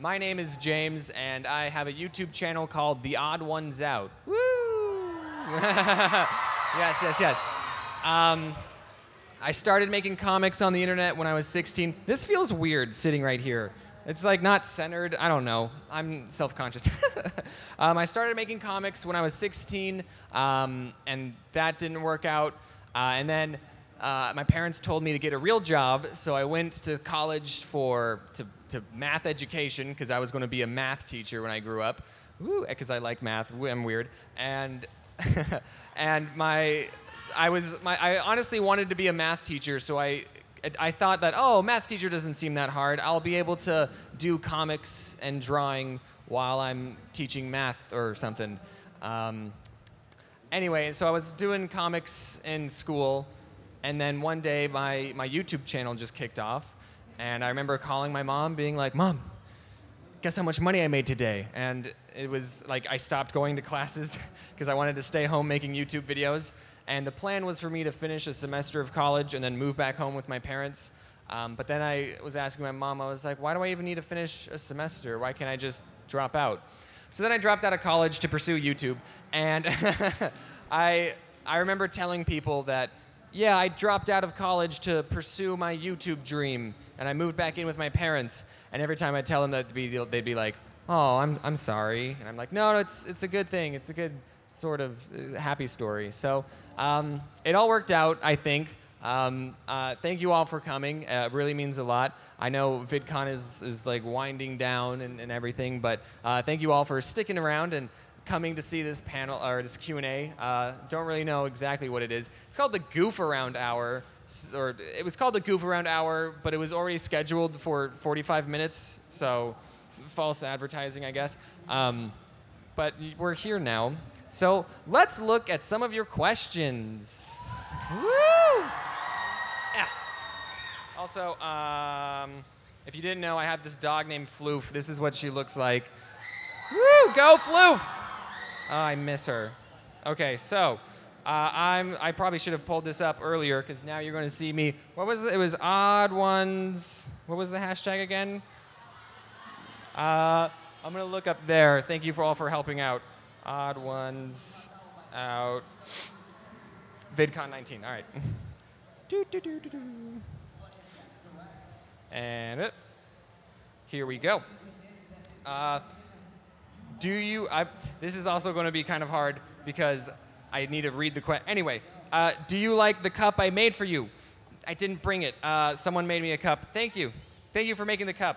My name is James, and I have a YouTube channel called TheOdd1sOut. Woo! Yes. I started making comics on the internet when I was 16. This feels weird sitting right here. It's like not centered. I don't know. I'm self-conscious. I started making comics when I was 16, and that didn't work out. And then my parents told me to get a real job, so I went to college to math education because I was going to be a math teacher when I grew up. Woo, because I like math. I'm weird. And I honestly wanted to be a math teacher, so I thought that, oh, math teacher doesn't seem that hard. I'll be able to do comics and drawing while I'm teaching math or something. Anyway, so I was doing comics in school, and then one day my YouTube channel just kicked off, and I remember calling my mom, being like, Mom, guess how much money I made today? And it was like I stopped going to classes because I wanted to stay home making YouTube videos. And the plan was for me to finish a semester of college and then move back home with my parents. But then I was asking my mom, I was like, why do I even need to finish a semester? Why can't I just drop out? So then I dropped out of college to pursue YouTube. And I remember telling people that, yeah, I dropped out of college to pursue my YouTube dream. And I moved back in with my parents. And every time I tell them that, they'd be like, oh, I'm sorry. And I'm like, no, it's a good thing. It's a good sort of happy story. So it all worked out, I think. Thank you all for coming. It really means a lot. I know VidCon is like winding down and everything, but thank you all for sticking around and coming to see this panel or this Q&A. Don't really know exactly what it is. It's called the Goof Around Hour, or it was called the Goof Around Hour, but it was already scheduled for 45 minutes, so false advertising, I guess. But we're here now. So let's look at some of your questions. Woo! Yeah. Also, if you didn't know, I have this dog named Floof. This is what she looks like. Woo! Go Floof! Oh, I miss her. Okay, so I probably should have pulled this up earlier because now you're going to see me. What was it? It was Odd Ones. What was the hashtag again? I'm going to look up there. Thank you all for helping out. TheOdd1sOut. VidCon 19. All right. And here we go. This is also going to be kind of hard because I need to read the question. Anyway, do you like the cup I made for you? I didn't bring it. Someone made me a cup. Thank you. Thank you for making the cup.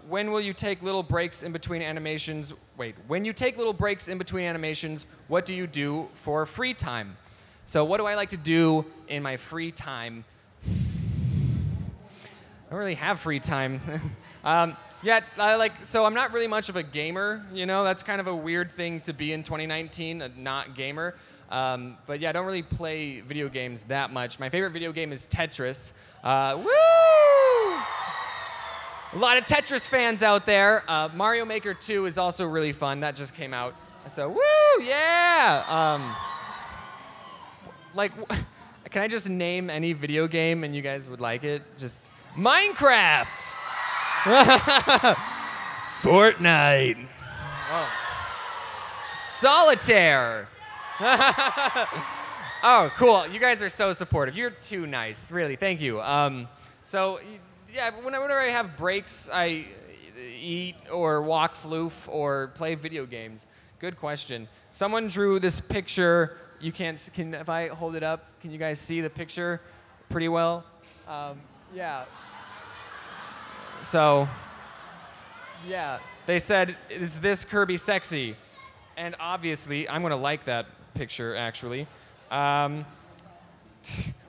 When will you take little breaks in between animations? Wait, when you take little breaks in between animations, what do you do for free time? So what do I like to do in my free time? I don't really have free time. So I'm not really much of a gamer, you know? That's kind of a weird thing to be in 2019, a not gamer. But yeah, I don't really play video games that much. My favorite video game is Tetris. Woo! A lot of Tetris fans out there. Mario Maker 2 is also really fun. That just came out. So, woo, yeah! Can I just name any video game and you guys would like it? Just Minecraft! Fortnite! Oh. Solitaire! Oh, cool. You guys are so supportive. You're too nice. Really, thank you. Yeah, whenever I have breaks, I eat or walk Floof or play video games. Good question. Someone drew this picture. You can't. If I hold it up, can you guys see the picture pretty well? Yeah. So, yeah, they said, "Is this Kirby sexy?" And obviously, I'm gonna like that picture actually.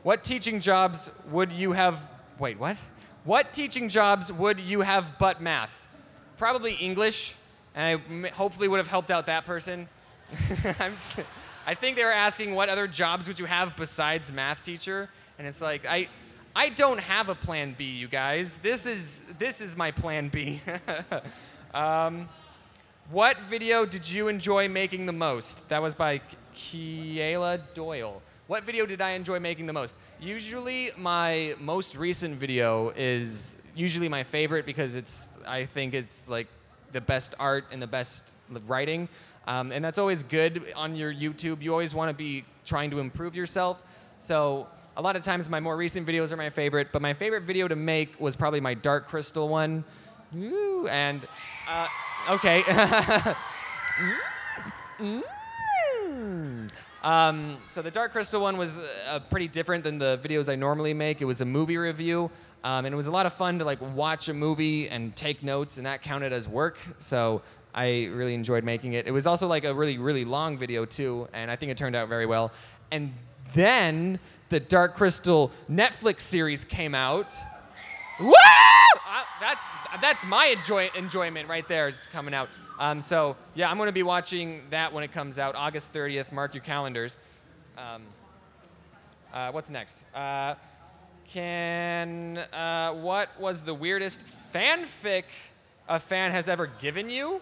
What teaching jobs would you have? Wait, what? What teaching jobs would you have but math? Probably English, and I hopefully would have helped out that person. I think they were asking what other jobs would you have besides math teacher, and it's like I don't have a plan B, you guys. This is my plan B. What video did you enjoy making the most? That was by Kiela Doyle. What video did I enjoy making the most? Usually my most recent video is usually my favorite because I think it's like the best art and the best writing. And that's always good on your YouTube. You always want to be trying to improve yourself. So a lot of times my more recent videos are my favorite, but my favorite video to make was probably my Dark Crystal one. Ooh, and, okay. So the Dark Crystal one was pretty different than the videos I normally make. It was a movie review, and it was a lot of fun to like watch a movie and take notes, and that counted as work. So I really enjoyed making it. It was also like a really, really long video too, and I think it turned out very well. And then the Dark Crystal Netflix series came out. Woo! That's my enjoyment right there is coming out. So yeah, I'm going to be watching that when it comes out, August 30th. Mark your calendars. What's next? What was the weirdest fanfic a fan has ever given you?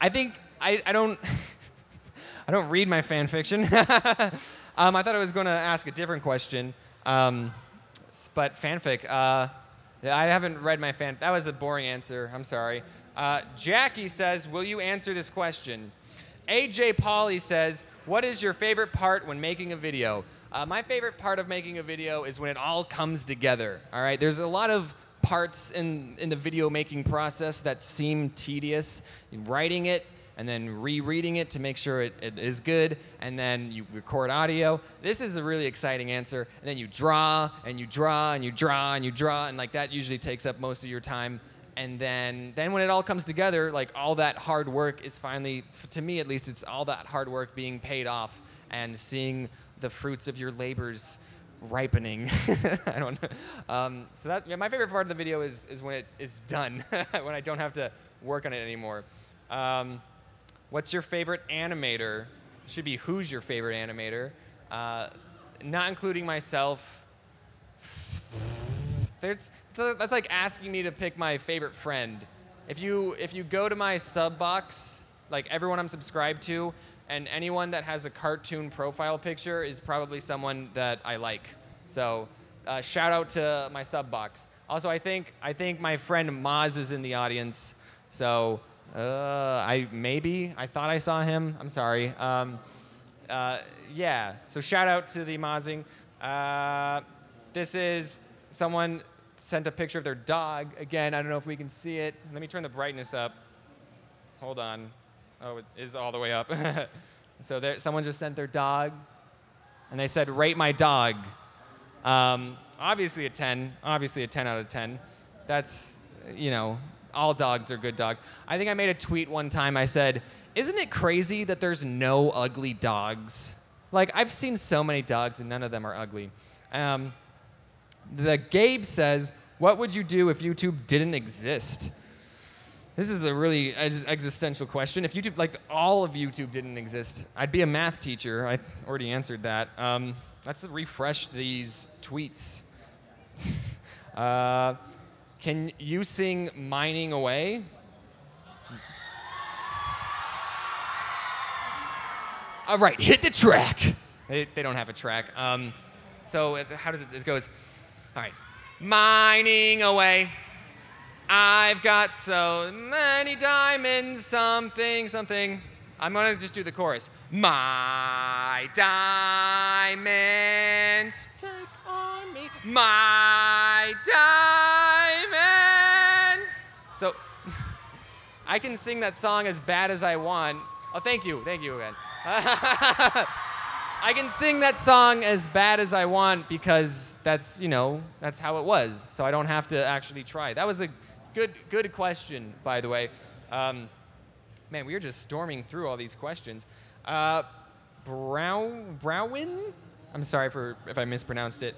I think I don't I don't read my fan fiction. I thought I was going to ask a different question, but fanfic. I haven't read my fan. That was a boring answer. I'm sorry. Jackie says, "Will you answer this question?" AJ Polly says, "What is your favorite part when making a video?" My favorite part of making a video is when it all comes together. All right, there's a lot of parts in the video making process that seem tedious. Writing it and then rereading it to make sure it is good, and then you record audio. This is a really exciting answer. And then you draw and you draw and you draw and you draw, and like that usually takes up most of your time. And then when it all comes together, like all that hard work is finally, to me at least, it's all that hard work being paid off and seeing the fruits of your labors ripening. I don't know. So that, yeah, my favorite part of the video is when it is done, when I don't have to work on it anymore. What's your favorite animator? Should be who's your favorite animator? Not including myself. That's like asking me to pick my favorite friend. If you go to my sub box, like everyone I'm subscribed to, and anyone that has a cartoon profile picture is probably someone that I like. So shout out to my sub box. Also, I think my friend Maz is in the audience. So I thought I saw him. I'm sorry. Yeah. So shout out to the Mazing. This is someone sent a picture of their dog. Again, I don't know if we can see it. Let me turn the brightness up. Hold on. Oh, it is all the way up. So someone just sent their dog, and they said, "Rate my dog." Obviously a 10. Obviously a 10 out of 10. That's, you know, all dogs are good dogs. I think I made a tweet one time. I said, "Isn't it crazy that there's no ugly dogs? Like, I've seen so many dogs, and none of them are ugly." The Gabe says, "What would you do if YouTube didn't exist?" This is a really existential question. If YouTube, like all of YouTube didn't exist, I'd be a math teacher. I already answered that. Let's refresh these tweets. Can you sing "Mining Away"? All right, hit the track. They don't have a track. So how does it goes? All right. Mining away. I've got so many diamonds, something, something. I'm going to just do the chorus. My diamonds, take on me. My diamonds. So I can sing that song as bad as I want. Oh, thank you again. I can sing that song as bad as I want because that's, you know, that's how it was. So I don't have to actually try. That was a good question, by the way. Man, we are just storming through all these questions. Browin? I'm sorry if I mispronounced it.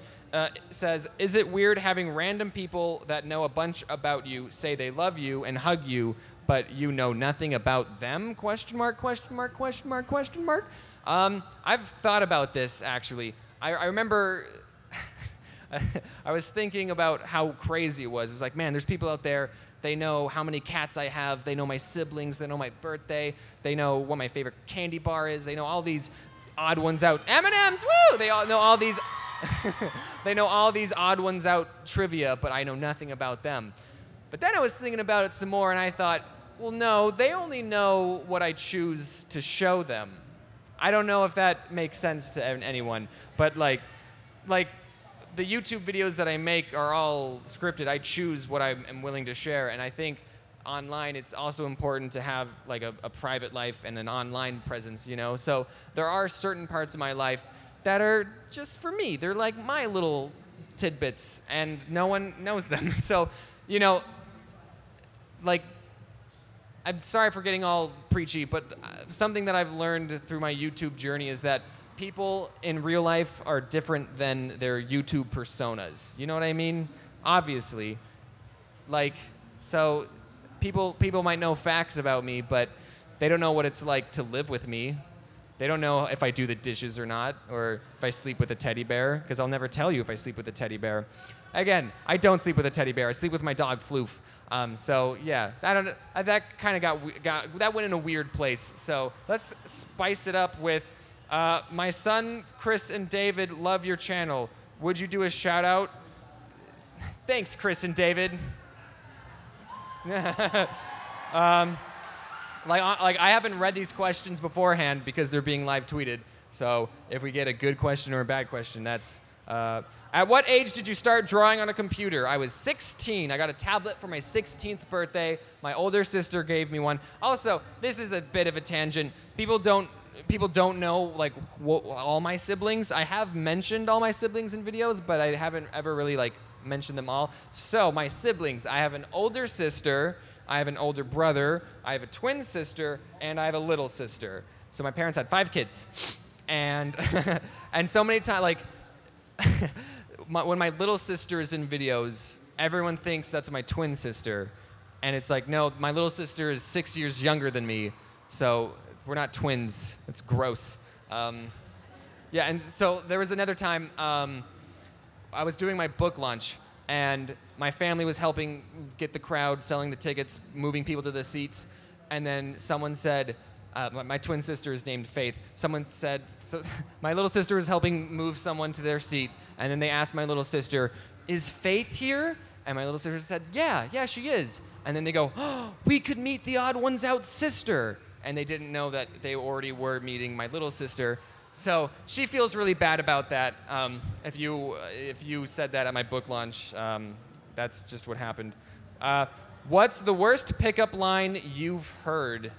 Says, "Is it weird having random people that know a bunch about you say they love you and hug you, but you know nothing about them? Question mark, question mark, question mark, question mark." I've thought about this, actually. I remember I was thinking about how crazy it was. It was like, man, there's people out there, they know how many cats I have, they know my siblings, they know my birthday, they know what my favorite candy bar is, they know all these odd ones out. M&M's, woo! They all know all these They know all these Odd Ones Out trivia, but I know nothing about them. But then I was thinking about it some more, and I thought, well, no, they only know what I choose to show them. I don't know if that makes sense to anyone, but like the YouTube videos that I make are all scripted. I choose what I am willing to share, and I think online it's also important to have like a private life and an online presence, you know? So there are certain parts of my life that are just for me. They're like my little tidbits, and no one knows them. So, you know, like, I'm sorry for getting all preachy, but something that I've learned through my YouTube journey is that people in real life are different than their YouTube personas. You know what I mean? Obviously. Like, so people might know facts about me, but they don't know what it's like to live with me. They don't know if I do the dishes or not, or if I sleep with a teddy bear, because I'll never tell you if I sleep with a teddy bear. Again, I don't sleep with a teddy bear. I sleep with my dog Floof. So yeah, that kind of that went in a weird place. So let's spice it up with my son Chris and David love your channel. Would you do a shout out? Thanks, Chris and David. Like I haven't read these questions beforehand because they're being live tweeted. So if we get a good question or a bad question, that's. At what age did you start drawing on a computer? I was 16. I got a tablet for my 16th birthday. My older sister gave me one. Also, this is a bit of a tangent. People don't know like all my siblings. I have mentioned all my siblings in videos, but I haven't ever really like mentioned them all. So my siblings, I have an older sister, I have an older brother, I have a twin sister, and I have a little sister. So my parents had 5 kids, and and so many times like. When my little sister is in videos, everyone thinks that's my twin sister. And it's like, no, my little sister is 6 years younger than me, so we're not twins. It's gross. Yeah, and so there was another time I was doing my book launch, and my family was helping get the crowd, selling the tickets, moving people to the seats, and then someone said, my twin sister is named Faith. Someone said, so my little sister was helping move someone to their seat, and then they asked my little sister, is Faith here? And my little sister said, yeah, she is. And then they go, oh, we could meet the Odd1sOut sister. And they didn't know that they already were meeting my little sister. So she feels really bad about that. If you said that at my book launch, that's just what happened. What's the worst pickup line you've heard?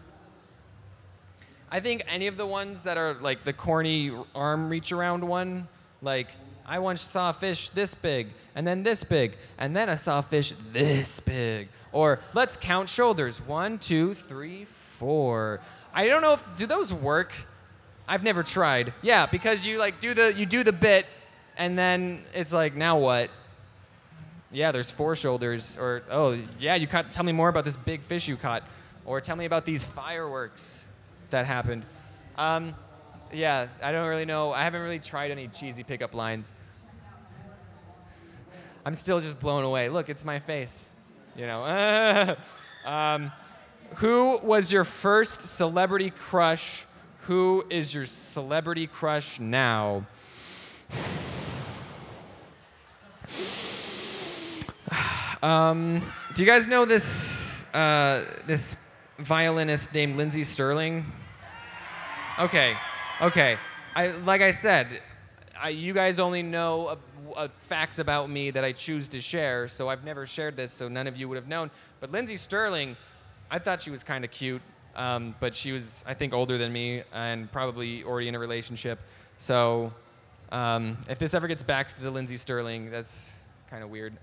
I think any of the ones that are like the corny arm reach around one, like I once saw a fish this big, and then this big, and then I saw a fish this big. Or let's count shoulders. 1, 2, 3, 4. I don't know do those work? I've never tried. Yeah, because you like do the bit, and then it's like, now what? Yeah, there's 4 shoulders. Or oh yeah, tell me more about this big fish you caught. Or tell me about these fireworks that happened. Yeah, I don't really know. I haven't really tried any cheesy pickup lines. I'm still just blown away. Look, it's my face. You know. Who was your first celebrity crush? Who is your celebrity crush now? Do you guys know this this violinist named Lindsey Stirling? Okay. Like I said, you guys only know facts about me that I choose to share, so I've never shared this, so none of you would have known. But Lindsey Stirling, I thought she was kind of cute, but she was, I think, older than me and probably already in a relationship. So if this ever gets back to Lindsey Stirling, that's kind of weird.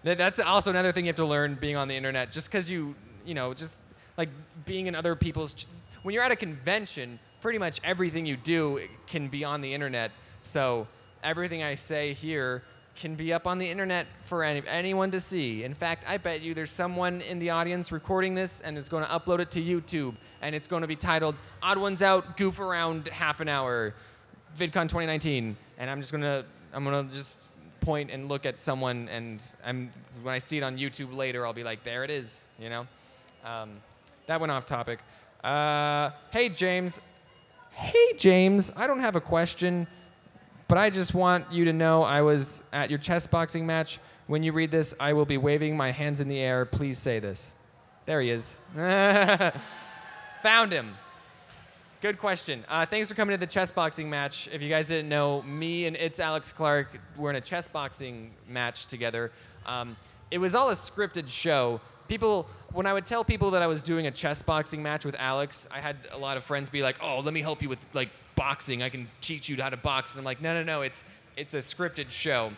That's also another thing you have to learn being on the internet. Just because you know, just like being in other people's... When you're at a convention, pretty much everything you do can be on the internet. So everything I say here can be up on the internet for anyone to see. In fact, I bet you there's someone in the audience recording this and is going to upload it to YouTube. And it's going to be titled, Odd1sOut, Goof Around Half an Hour, VidCon 2019. And I'm gonna just point and look at someone, and when I see it on YouTube later, I'll be like, there it is, you know? That went off topic. Hey, James. I don't have a question. but I just want you to know I was at your chess boxing match. When you read this, I will be waving my hands in the air. Please say this. There he is. Found him. Good question. Thanks for coming to the chess boxing match. If you guys didn't know, me and It's Alex Clark were in a chess boxing match together. It was all a scripted show. When I would tell people that I was doing a chess boxing match with Alex, I had a lot of friends be like, "Oh, let me help you with like boxing. I can teach you how to box." And I'm like, no, it's a scripted show.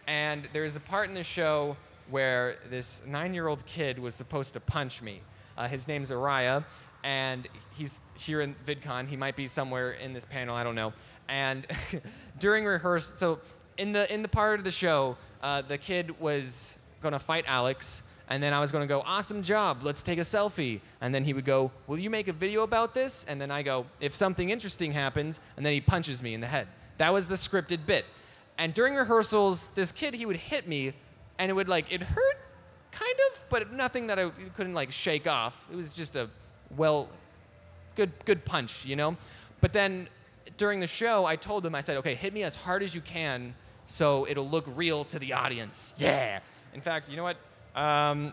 And there's a part in the show where this 9-year-old kid was supposed to punch me. His name's Araya, and he's here in VidCon. He might be somewhere in this panel, I don't know. And during rehearsal, so in the part of the show, the kid was gonna fight Alex, and then I was gonna go, "Awesome job, let's take a selfie." And then he would go, "Will you make a video about this?" And then I go, "If something interesting happens," and then he punches me in the head. That was the scripted bit. And during rehearsals, this kid, he would hit me, and it hurt, kind of, but nothing that I couldn't like shake off. It was just a good punch, you know? But then during the show, I told him, I said, "Okay, hit me as hard as you can so it'll look real to the audience." Yeah. In fact, you know what?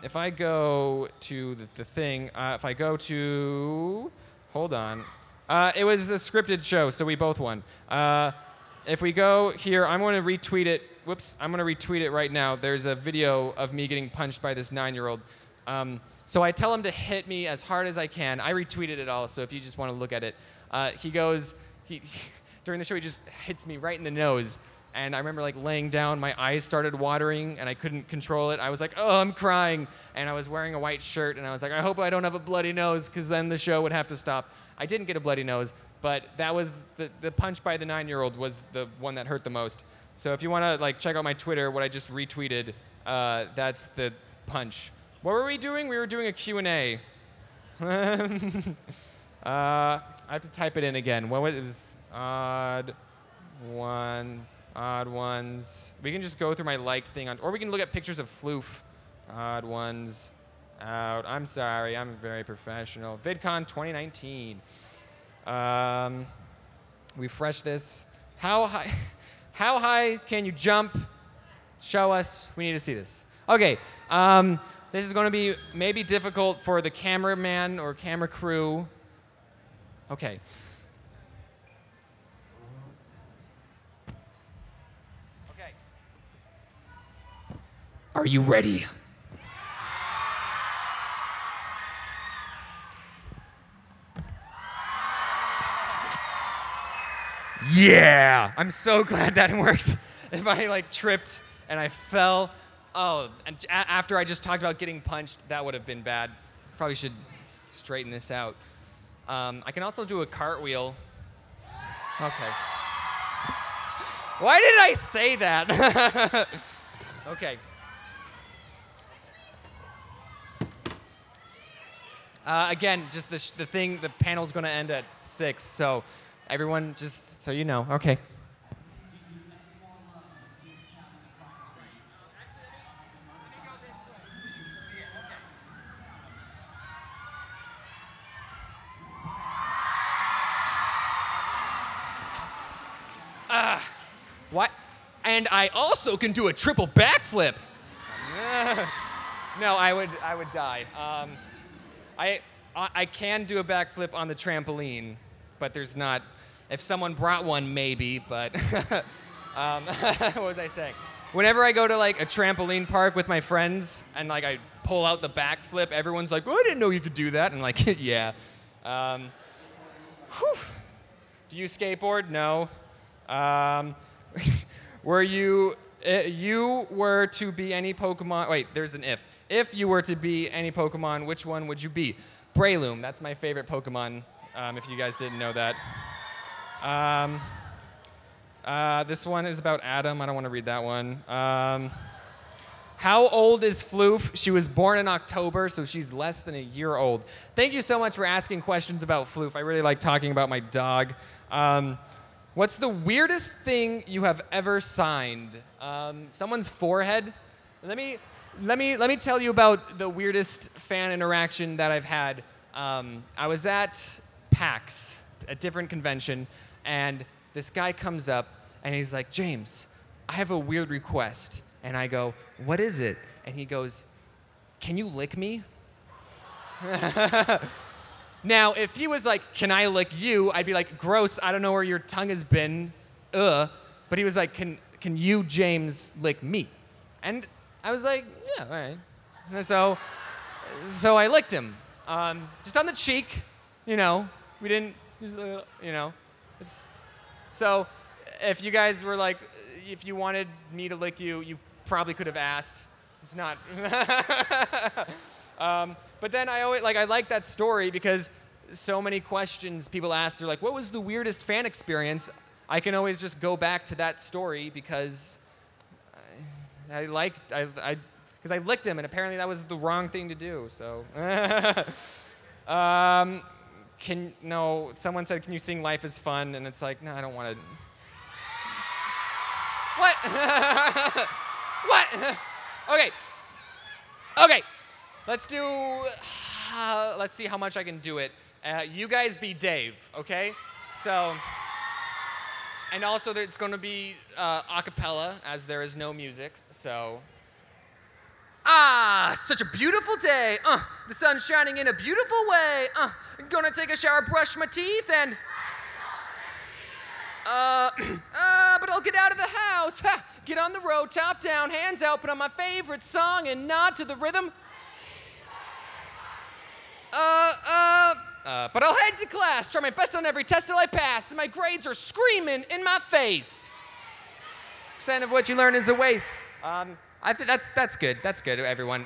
If I go to the thing, if I go to, hold on. It was a scripted show, so we both won. If we go here, I'm going to retweet it. Whoops, I'm going to retweet it right now. There's a video of me getting punched by this 9-year-old. So I tell him to hit me as hard as I can. I retweeted it all, so if you just want to look at it. During the show, he just hits me right in the nose. And I remember like laying down, my eyes started watering, and I couldn't control it. I was like, "Oh, I'm crying." And I was wearing a white shirt, and I was like, "I hope I don't have a bloody nose, because then the show would have to stop." I didn't get a bloody nose, but that was the punch by the 9-year-old was the one that hurt the most. So if you want to like check out my Twitter, what I just retweeted, that's the punch. What were we doing? We were doing a Q&A. I have to type it in again. What was it? Was odd ones. We can just go through my liked thing or we can look at pictures of Floof. Odd ones out. I'm sorry, I'm very professional. VidCon 2019. Refresh this. How high can you jump? Show us. We need to see this. Okay. This is going to be maybe difficult for the cameraman or camera crew. Okay. Okay. Are you ready? Yeah! I'm so glad that worked. If I like tripped and I fell, oh, and after I just talked about getting punched, that would have been bad. Probably should straighten this out. I can also do a cartwheel. Okay. Why did I say that? Okay. Again, just the panel's going to end at 6, so everyone, just so you know. Okay. What? And I also can do a triple backflip. No, I would die. I can do a backflip on the trampoline, but there's not. If someone brought one, maybe. But what was I saying? Whenever I go to like a trampoline park with my friends and like I pull out the backflip, everyone's like, "Oh, I didn't know you could do that." And I'm like, yeah. Do you skateboard? No. Were you were to be any Pokemon? Wait, there's an if. If you were to be any Pokemon, which one would you be? Breloom. That's my favorite Pokemon. If you guys didn't know that. This one is about Adam. I don't want to read that one. How old is Floof? She was born in October, so she's less than a year old. Thank you so much for asking questions about Floof. I really like talking about my dog. What's the weirdest thing you have ever signed? Someone's forehead. Let me tell you about the weirdest fan interaction that I've had. I was at PAX, a different convention, and this guy comes up And he's like, James, I have a weird request. And I go, what is it? And he goes, can you lick me? Now, if he was like, can I lick you? I'd be like, gross, I don't know where your tongue has been. Ugh. But he was like, can you, James, lick me? And I was like, yeah, all right. And so I licked him. Just on the cheek, you know. We didn't, you know. So if you guys were like, if you wanted me to lick you, you probably could have asked. It's not. But then I like that story because so many questions people ask. They're like, what was the weirdest fan experience? I can always just go back to that story because I licked him, and apparently that was the wrong thing to do. So, someone said, can you sing Life is Fun? And it's like, no, I don't want to. What? What? Okay. Let's see how much I can do it. You guys be Dave, okay? So, and also it's going to be a cappella as there is no music, so. Such a beautiful day. The sun's shining in a beautiful way. Gonna take a shower, brush my teeth, and. But I'll get out of the house. Ha! Get on the road, top down, hands out, put on my favorite song, and nod to the rhythm. But I'll head to class, try my best on every test till I pass, and my grades are screaming in my face. Percent of what you learn is a waste. I think that's good. That's good, everyone.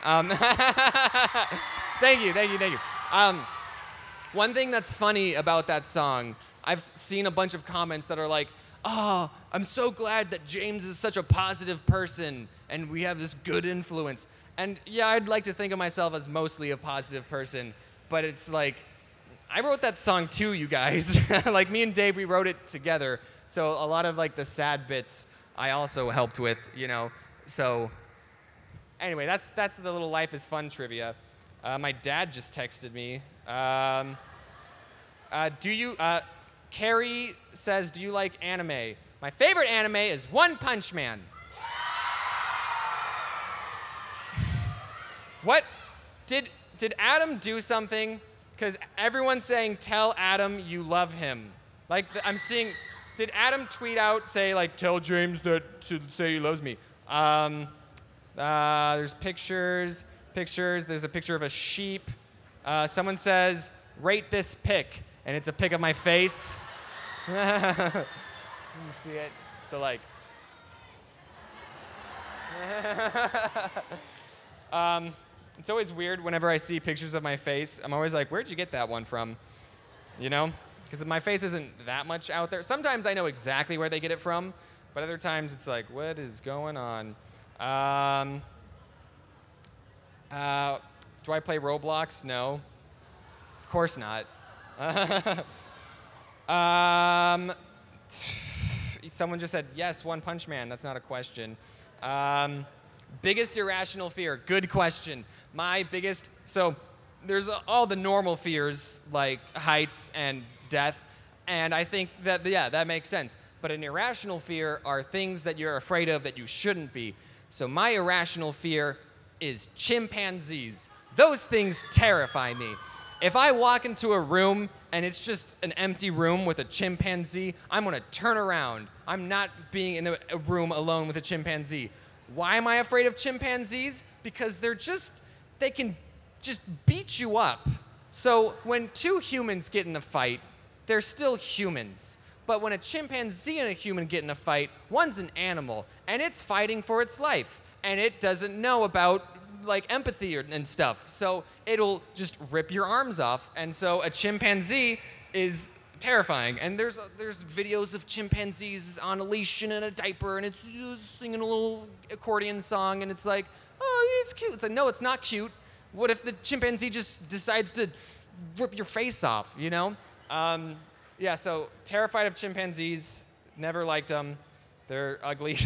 Thank you. One thing that's funny about that song, I've seen a bunch of comments that are like, oh, I'm so glad that James is such a positive person and we have this good influence. And yeah, I'd like to think of myself as mostly a positive person, but it's like, I wrote that song too, you guys. Like me and Dave, we wrote it together. So a lot of like the sad bits I also helped with, you know. So anyway, that's the little Life is Fun trivia. My dad just texted me. Carrie says, do you like anime? My favorite anime is One Punch Man. What? Did Adam do something? Because everyone's saying, tell Adam you love him. Like, I'm seeing, did Adam tweet out, say, like, tell James that to say he loves me? There's pictures. There's a picture of a sheep. Someone says, rate this pic. And it's a pic of my face. You see it? So, like. It's always weird whenever I see pictures of my face. I'm always like, where'd you get that one from? You know? Because my face isn't that much out there. Sometimes I know exactly where they get it from, but other times it's like, what is going on? Do I play Roblox? No. Of course not. Someone just said, yes, One Punch Man. That's not a question. Biggest irrational fear. Good question. My biggest, so there's all the normal fears like heights and death. And I think that, yeah, that makes sense. But an irrational fear are things that you're afraid of that you shouldn't be. So my irrational fear is chimpanzees. Those things terrify me. If I walk into a room and it's just an empty room with a chimpanzee, I'm gonna turn around. I'm not being in a room alone with a chimpanzee. Why am I afraid of chimpanzees? Because they can just beat you up. So when two humans get in a fight, they're still humans. But when a chimpanzee and a human get in a fight, one's an animal, and it's fighting for its life. And it doesn't know about like empathy and stuff. So it'll just rip your arms off. And so a chimpanzee is terrifying. And there's videos of chimpanzees on a leash and in a diaper, and it's singing a little accordion song, and it's like, oh, it's cute. It's like, no, it's not cute. What if the chimpanzee just decides to rip your face off, you know? Yeah, so terrified of chimpanzees. Never liked them. They're ugly.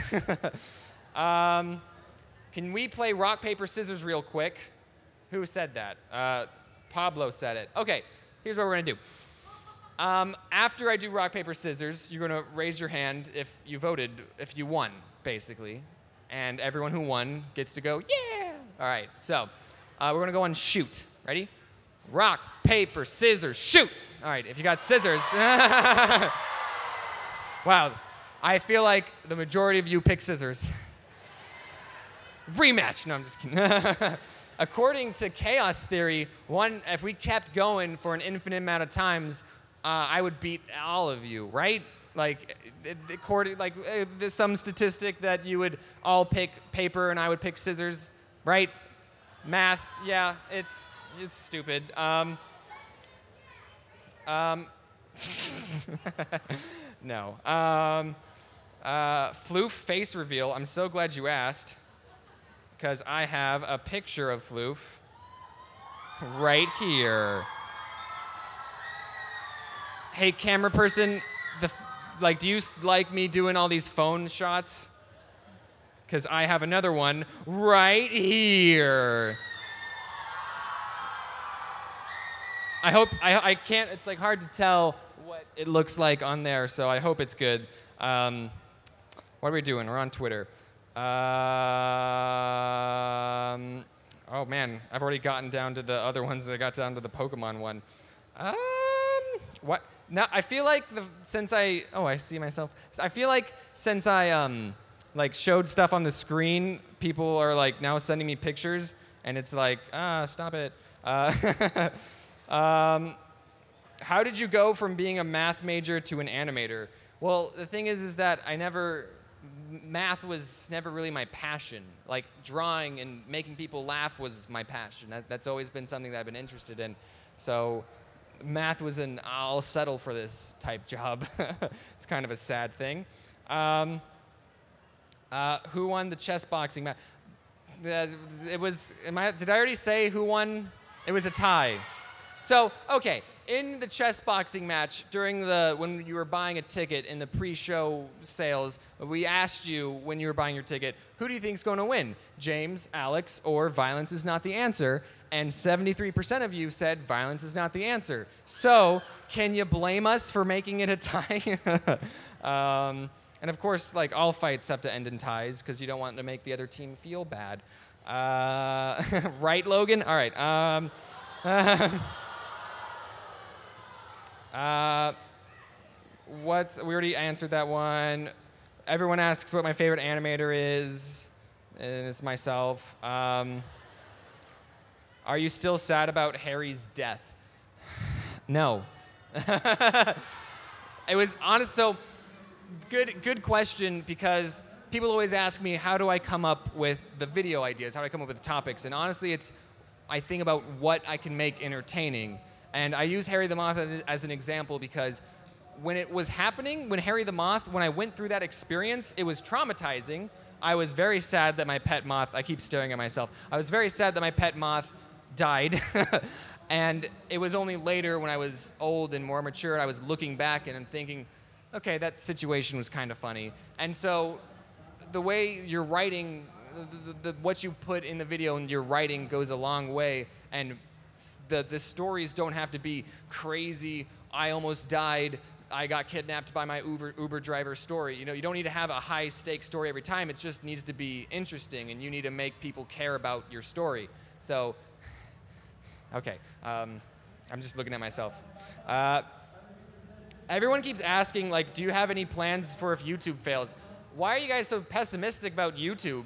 Can we play rock, paper, scissors real quick? Who said that? Pablo said it. Okay, here's what we're gonna do. After I do rock, paper, scissors, you're going to raise your hand if you voted, if you won, basically. And everyone who won gets to go, yeah! All right, so we're going to go on shoot. Ready? Rock, paper, scissors, shoot! All right, if you got scissors. Wow, I feel like the majority of you pick scissors. Rematch. No, I'm just kidding. According to chaos theory, if we kept going for an infinite amount of times, I would beat all of you, right? Like, there's some statistic that you would all pick paper and I would pick scissors, right? Math, yeah, it's stupid. No. Floof face reveal. I'm so glad you asked, because I have a picture of Floof right here. Hey, camera person, do you like me doing all these phone shots? Because I have another one right here. I hope, I can't, it's like hard to tell what it looks like on there, so I hope it's good. What are we doing? We're on Twitter. Oh man, I've already gotten down to the other ones. I got down to the Pokemon one. What? Now, I feel like I see myself. I feel like since I showed stuff on the screen, people are like now sending me pictures, and it's like, stop it. How did you go from being a math major to an animator? Well, the thing is that math was never really my passion. Like, drawing and making people laugh was my passion. That's always been something that I've been interested in. So math was I'll settle for this type job. It's kind of a sad thing. Who won the chess boxing match? Did I already say who won? It was a tie. So, okay, in the chess boxing match, when you were buying a ticket in the pre-show sales, we asked you when you were buying your ticket, who do you think is going to win? James, Alex, or violence is not the answer? And 73% of you said violence is not the answer. So, can you blame us for making it a tie? And of course, like, all fights have to end in ties because you don't want to make the other team feel bad. Right, Logan? All right. We already answered that one. Everyone asks what my favorite animator is, and it's myself. Are you still sad about Harry's death? No. It was honest. So good question, because people always ask me, how do I come up with the video ideas? How do I come up with the topics? And honestly, I think about what I can make entertaining. And I use Harry the Moth as an example because when it was happening, when I went through that experience, it was traumatizing. I was very sad that my pet moth, I keep staring at myself. I was very sad that my pet moth died. And it was only later when I was old and more mature, I was looking back and I'm thinking, okay, that situation was kind of funny. And so the way you're writing, what you put in the video and your writing goes a long way. And the stories don't have to be crazy, I almost died, I got kidnapped by my Uber driver story. You don't need to have a high stakes story every time. It just needs to be interesting, and you need to make people care about your story. So, okay, I'm just looking at myself. Everyone keeps asking, like, do you have any plans for if YouTube fails? Why are you guys so pessimistic about YouTube?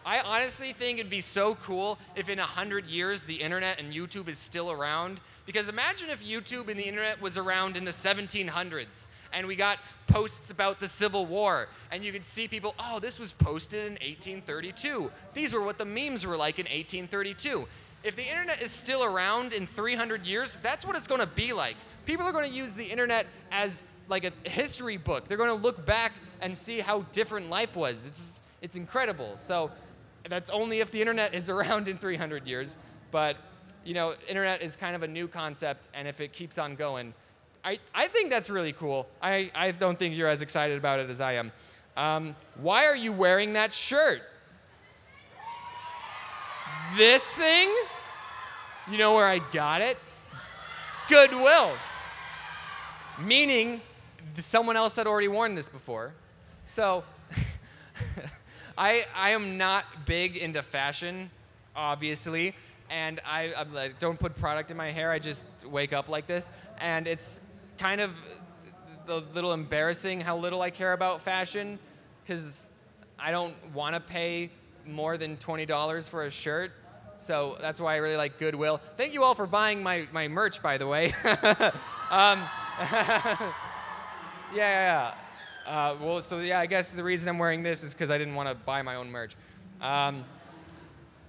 I honestly think it'd be so cool if in 100 years the internet and YouTube is still around. Because imagine if YouTube and the internet was around in the 1700s and we got posts about the Civil War and you could see people, oh, this was posted in 1832. These were what the memes were like in 1832. If the internet is still around in 300 years, that's what it's going to be like. People are going to use the internet as like a history book. They're going to look back and see how different life was. It's incredible. So that's only if the internet is around in 300 years. But, internet is kind of a new concept, and if it keeps on going, I think that's really cool. I don't think you're as excited about it as I am. Why are you wearing that shirt? This thing? You know where I got it? Goodwill. meaning someone else had already worn this before. So I am not big into fashion, obviously, and I like, don't put product in my hair. I just wake up like this, and it's kind of a little embarrassing how little I care about fashion, because I don't want to pay more than $20 for a shirt. So that's why I really like Goodwill. Thank you all for buying my merch, by the way. Yeah. Well, so yeah, I guess the reason I'm wearing this is because I didn't want to buy my own merch.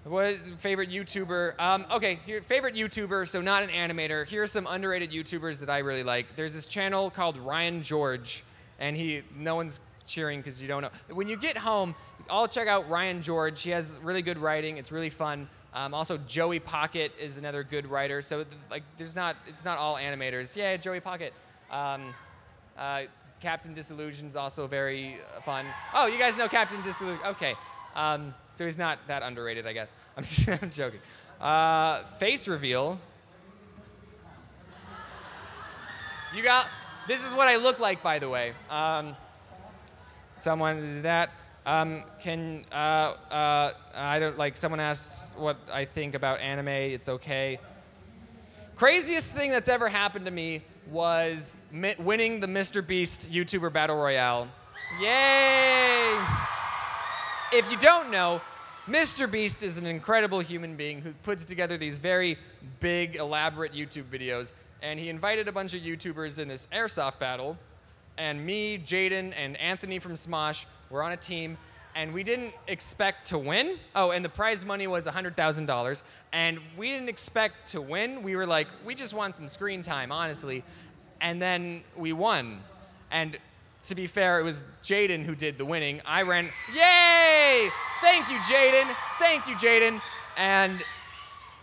What favorite YouTuber? Okay, here, favorite YouTuber, so not an animator. Here are some underrated YouTubers that I really like. There's this channel called Ryan George, and no one's cheering because you don't know. When you get home, I'll check out Ryan George. He has really good writing. It's really fun. Also, Joey Pocket is another good writer. So like, it's not all animators. Yeah, Joey Pocket. Captain Disillusion's also very fun. Oh, you guys know Captain Disillusion? Okay. So he's not that underrated, I guess. I'm joking. Face reveal. This is what I look like, by the way. Someone did that. I don't like. Someone asked what I think about anime. It's okay. Craziest thing that's ever happened to me was winning the Mr. Beast YouTuber Battle Royale. Yay! If you don't know, Mr. Beast is an incredible human being who puts together these very big, elaborate YouTube videos, and he invited a bunch of YouTubers in this airsoft battle, and me, Jaden, and Anthony from Smosh were on a team, and we didn't expect to win. Oh, and the prize money was $100,000, and we didn't expect to win. We were like, we just want some screen time, honestly, and then we won. And to be fair, it was Jaden who did the winning. I ran, yay! Thank you, Jaden. Thank you, Jaden. And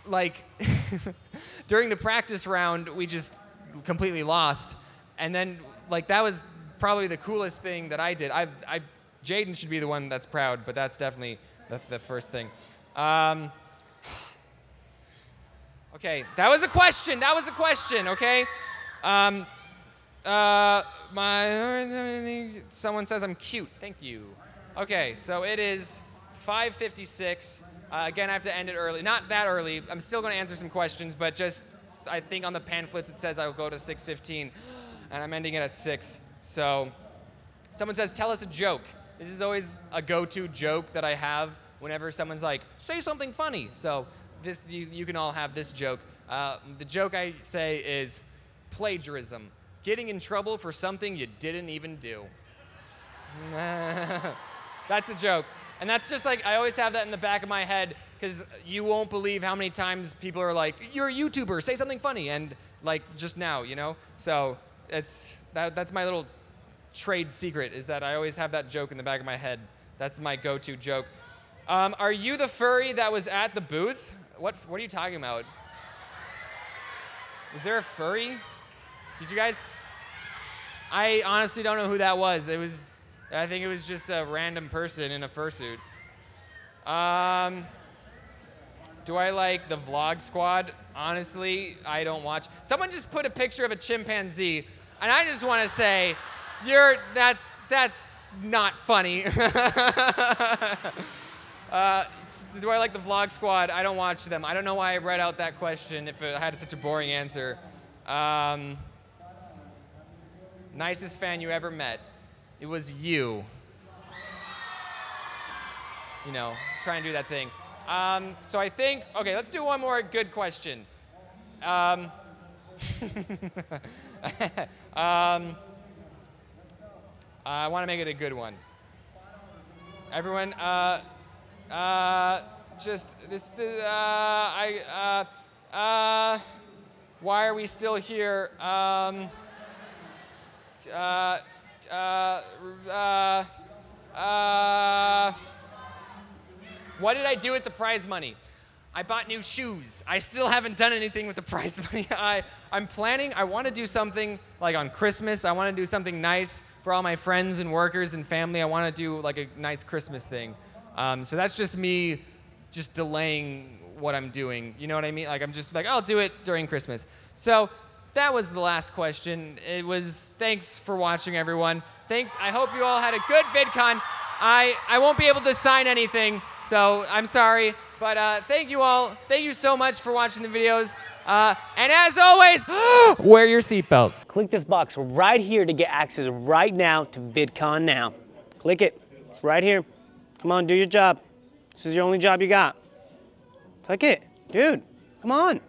like, during the practice round, we just completely lost. And then, like, that was probably the coolest thing that I did. Jaden should be the one that's proud, but that's definitely the first thing. Okay, that was a question. Okay. Someone says I'm cute. Thank you. Okay, so it is 5:56. Again, I have to end it early. Not that early. I'm still going to answer some questions, but just I think on the pamphlets it says I'll go to 6:15, and I'm ending it at 6. So someone says, tell us a joke. This is always a go-to joke that I have whenever someone's like, say something funny. So this you can all have this joke. The joke I say is plagiarism. Getting in trouble for something you didn't even do. That's the joke. And that's just like, I always have that in the back of my head because you won't believe how many times people are like, you're a YouTuber, say something funny. And like just now, you know? So that's my little trade secret, is that I always have that joke in the back of my head. That's my go-to joke. Are you the furry that was at the booth? What are you talking about? Was there a furry? Did you guys? I honestly don't know who that was. I think it was just a random person in a fursuit. Do I like the Vlog Squad? Honestly, I don't watch. Someone just put a picture of a chimpanzee, and I just want to say, that's not funny. Do I like the Vlog Squad? I don't watch them. I don't know why I read out that question if it had such a boring answer. Nicest fan you ever met? It was you. You know, try and do that thing. So I think, okay, let's do one more good question. I want to make it a good one. Everyone, why are we still here? What did I do with the prize money? I bought new shoes. I still haven't done anything with the prize money. I'm planning, I want to do something like on Christmas. I want to do something nice for all my friends and workers and family. I want to do like a nice Christmas thing. So that's just me just delaying what I'm doing. You know what I mean? Like I'm just like, I'll do it during Christmas. So that was the last question. It was thanks for watching, everyone. Thanks. I hope you all had a good VidCon. I won't be able to sign anything, so I'm sorry. But thank you all. Thank you so much for watching the videos. And as always, wear your seatbelt. Click this box right here to get access right now to VidCon Now. Click it. It's right here. Come on, do your job. This is your only job you got. Click it. Dude, come on.